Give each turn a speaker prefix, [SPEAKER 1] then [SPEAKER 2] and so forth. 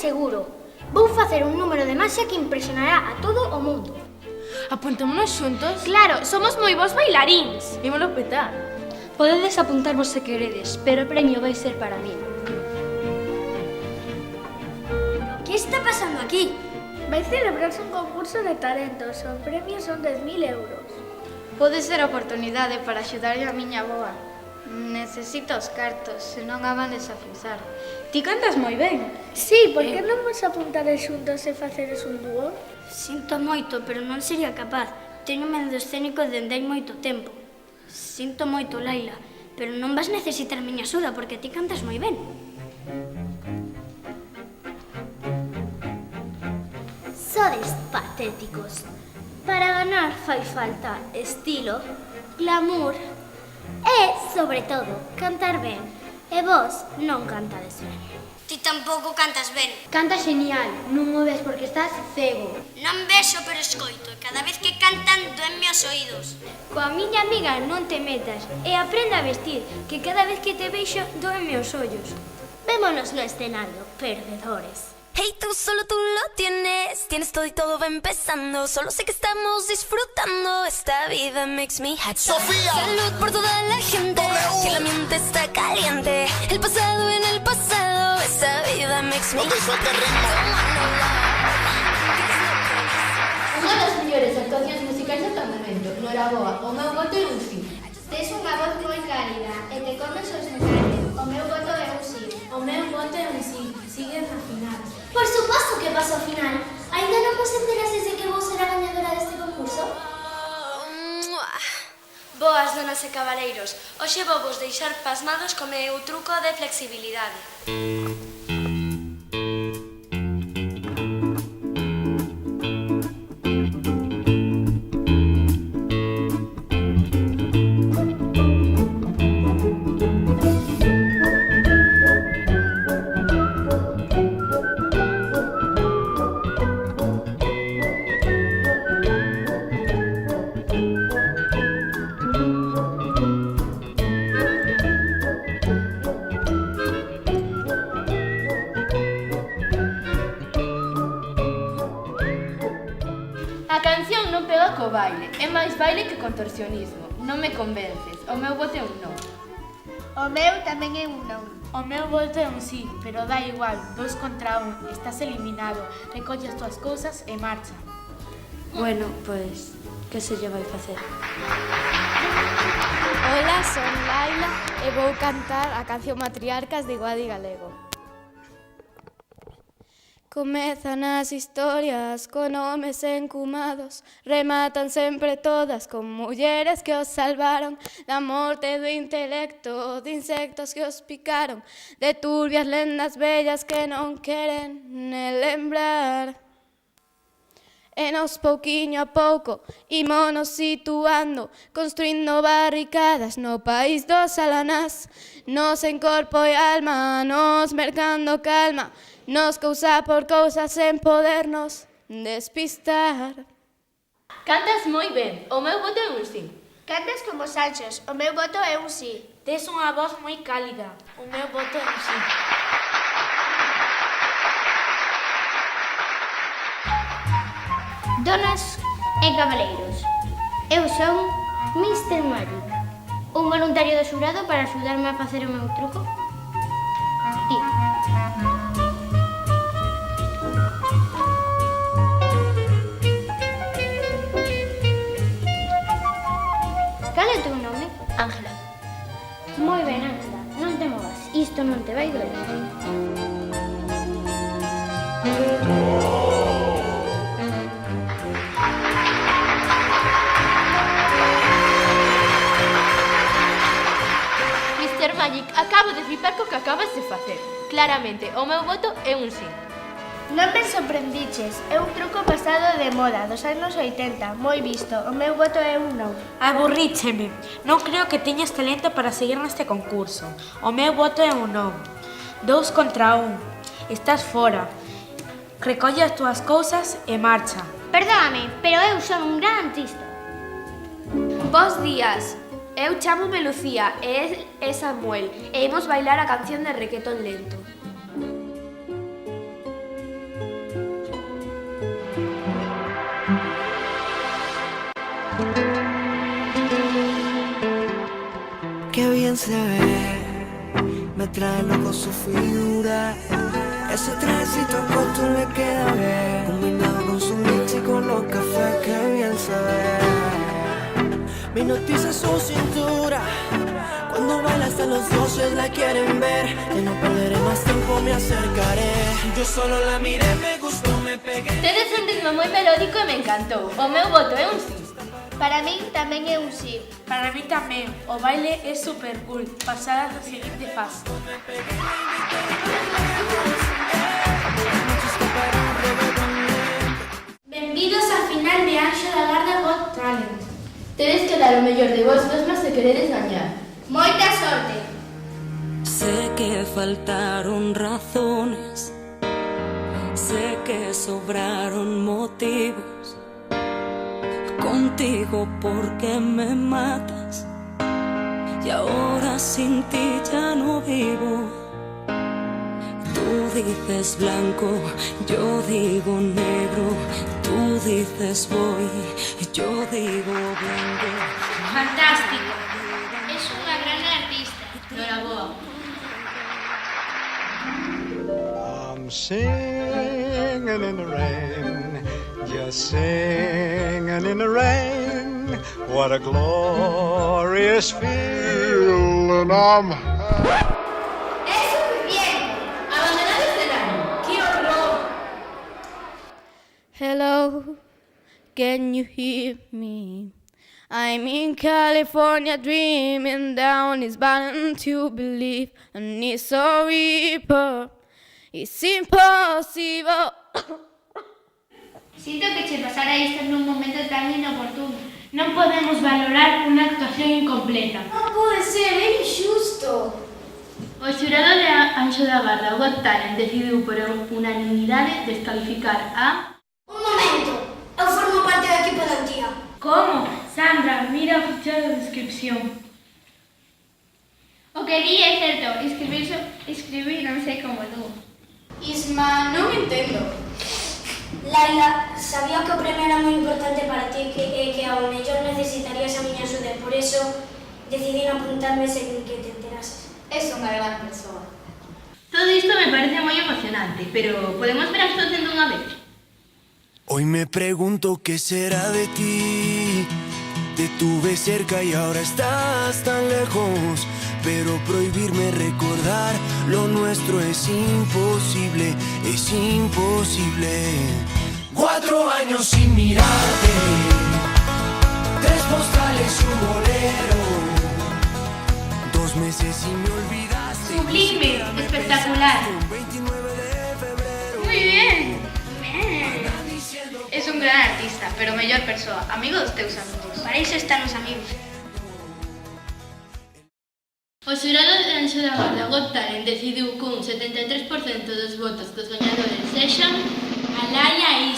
[SPEAKER 1] seguro. Vou facer un número de maxia que impresionará a todo o mundo.
[SPEAKER 2] Apuntémonos xuntos?
[SPEAKER 3] Claro, somos moi bons bailaríns.
[SPEAKER 2] Ímolo petar.
[SPEAKER 1] Podedes apuntarvos se queredes, pero o premio vai ser para min. Que está pasando aquí?
[SPEAKER 4] Vai celebrarse un concurso de talentos. O premio son 10.000 euros.
[SPEAKER 5] Pode ser a oportunidade para axudarlle a miña avoa. Necesito os cartos, senón a van desafixar. Ti cantas moi ben.
[SPEAKER 4] Sí, por que non vos apuntares xuntos e faceres un dúo?
[SPEAKER 1] Sinto moito, pero non sería capaz. Teño medo escénico dende hai moito tempo. Sinto moito, Laila, pero non vas necesitar miña axuda porque ti cantas moi ben. Sodes patéticos. Para ganar fai falta estilo, glamour e, sobre todo, cantar ben. E vos non cantades ben. Ti tampouco cantas ben.
[SPEAKER 5] Canta genial, non o ves porque estás cego.
[SPEAKER 1] Non vexo, pero escoito, e cada vez que cantan doenme os oídos. Coa miña amiga non te metas e aprenda a vestir, que cada vez que te vexo doenme os ollos. Vémonos no escenario, perdedores.
[SPEAKER 6] Hey, tú solo tú lo tienes, tienes todo y todo va empezando. Solo sé que estamos disfrutando, esta vida makes me happy.
[SPEAKER 7] Sofía.
[SPEAKER 6] Salud por toda la gente, que el ambiente está caliente. El pasado en el pasado, esta vida makes me happy.
[SPEAKER 2] Unha das mellores actuacións musicais ata o momento. Noraboa, o meu voto é un sí.
[SPEAKER 8] Tes unha voz moi cálida e te comes os detalles. O meu voto é un sí.
[SPEAKER 2] O meu voto é un sí. Sigues na final.
[SPEAKER 8] Por suposto que paso ao final. Ainda non vos enterases de que vou ser a gañadora deste concurso?
[SPEAKER 3] Boas, donas e cabaleiros. Hoxe vou vos deixar pasmados co meu truco de flexibilidade.
[SPEAKER 2] A canción non pega co baile, é máis baile que contorsionismo. Non me convences, o meu voto é un non.
[SPEAKER 4] O meu tamén é un non.
[SPEAKER 9] O meu voto é un sí, pero dá igual, 2 contra 1, estás eliminado, recolle as túas cousas e marcha.
[SPEAKER 3] Bueno, pois, que se lle vai facer?
[SPEAKER 10] Ola, son Laila e vou cantar a canción Matriarcas de Guadi Galego. Comezan as historias con homes encumados, rematan sempre todas con mulleres que os salvaron da morte do intelecto, de insectos que os picaron, de turbias lendas bellas que non queren ne lembrar. E nos pouquiño a pouco ímonos situando, construindo barricadas no país dos alanás. Nos en corpo e alma, nos mercando calma, nos cousa por cousa sen podernos despistar.
[SPEAKER 2] Cantas moi ben, o meu voto é un sí.
[SPEAKER 4] Cantas como Sanchos. O meu voto é un sí.
[SPEAKER 9] Tes unha voz moi cálida, o meu voto é un sí.
[SPEAKER 1] Donas e cabaleiros, eu son Mr. Magic, un voluntario do xurado para axudarme a facer o meu truco. Ti. Cal é o teu nome?
[SPEAKER 2] Ángela.
[SPEAKER 1] Moi ben, Ángela, non te movas, isto non te vai doer.
[SPEAKER 2] Mr. Magic, acabo de flipar co que acabas de facer. Claramente, o meu voto é un sí.
[SPEAKER 4] Non me sorprendiches. É un truco pasado de moda, dos anos 80, moi visto. O meu voto é un non.
[SPEAKER 9] Aburrícheme. Non creo que teñas talento para seguir neste concurso. O meu voto é un non. 2 contra 1. Estás fora. Recolle as túas cousas e marcha.
[SPEAKER 1] Perdóname, pero eu son un gran artista.
[SPEAKER 3] Bos días. Eu chámome Lucía e el é Samuel e imos bailar a canción de Requetón Lento.
[SPEAKER 7] se ve, me trae loco su figura. Ese trajecito corto le queda bien, combinado con su leche y con los cafés que bien se ve. Me hipnotiza su cintura, cuando baila hasta los dioses la quieren ver. Ya no perderé más tiempo, me acercaré. Yo solo la miré, me gustó, me pegué.
[SPEAKER 2] Tedes un ritmo moi melódico e me encantou. O meu voto é un sí.
[SPEAKER 4] Para min tamén é un sí.
[SPEAKER 9] Para mí tamén, o baile é super cool. Pasar a seguinte fase.
[SPEAKER 8] Benvidos á final de Anxo da Garda Got Talent.
[SPEAKER 2] Tedes que dar o mellor de vos mesmas se queredes gañar.
[SPEAKER 4] Moita sorte.
[SPEAKER 6] Sé que faltaron razones, sé que sobraron motivos. Contigo porque me matas y ahora sin ti ya no vivo. Tú dices blanco, yo digo negro. Tú dices voy, yo digo vengo.
[SPEAKER 4] Fantástico. Es unha gran artista.
[SPEAKER 2] Noraboa.
[SPEAKER 11] I'm singing in the rain, just singing in the rain. What a glorious feeling I'm having.
[SPEAKER 4] ¡Es suficiente!
[SPEAKER 2] Abandonad o escenario. ¡Qué horror!
[SPEAKER 10] Hello, can you hear me? I'm in California dreaming down, it's bound to believe, and it's so reaper, it's impossible.
[SPEAKER 4] Sinto que che pasara isto nun momento tan inoportuno. Non podemos valorar unha actuación incompleta.
[SPEAKER 8] Non pode ser, é injusto.
[SPEAKER 2] O xurado de Anxo da Garda Got Talent decidiu por unanimidade descalificar a...
[SPEAKER 8] Un momento, eu formo parte do equipo da tía.
[SPEAKER 4] Como? Sandra, mira a ficha de descripción. O que di é certo, escribir non sei como tú.
[SPEAKER 10] Isma, non entendo.
[SPEAKER 8] Laila, sabía que o premio era moi importante para ti e que ao mellor necesitarías a miña axuda, por eso decidí apuntarme sen que te enterases.
[SPEAKER 10] Es unha gran persoa.
[SPEAKER 2] Todo isto me parece moi emocionante, pero podemos ver a actuación dunha vez?
[SPEAKER 7] Hoy me pregunto qué será de ti. Te tuve cerca y ahora estás tan lejos. Pero prohibirme recordar lo nuestro es imposible, es imposible. 4 años sin mirarte, 3 postales y un bolero. 2 meses y me olvidaste.
[SPEAKER 4] Sublime, espectacular.
[SPEAKER 7] 29 de febrero.
[SPEAKER 10] Muy bien. Es un gran artista, pero mellor persoa. Amigo dos teus amigos.
[SPEAKER 4] Para iso están os amigos.
[SPEAKER 2] O xurado de Anxo da Garda Got Talent decidiu cun 73% dos votos dos gañadores sexan
[SPEAKER 1] Alaya e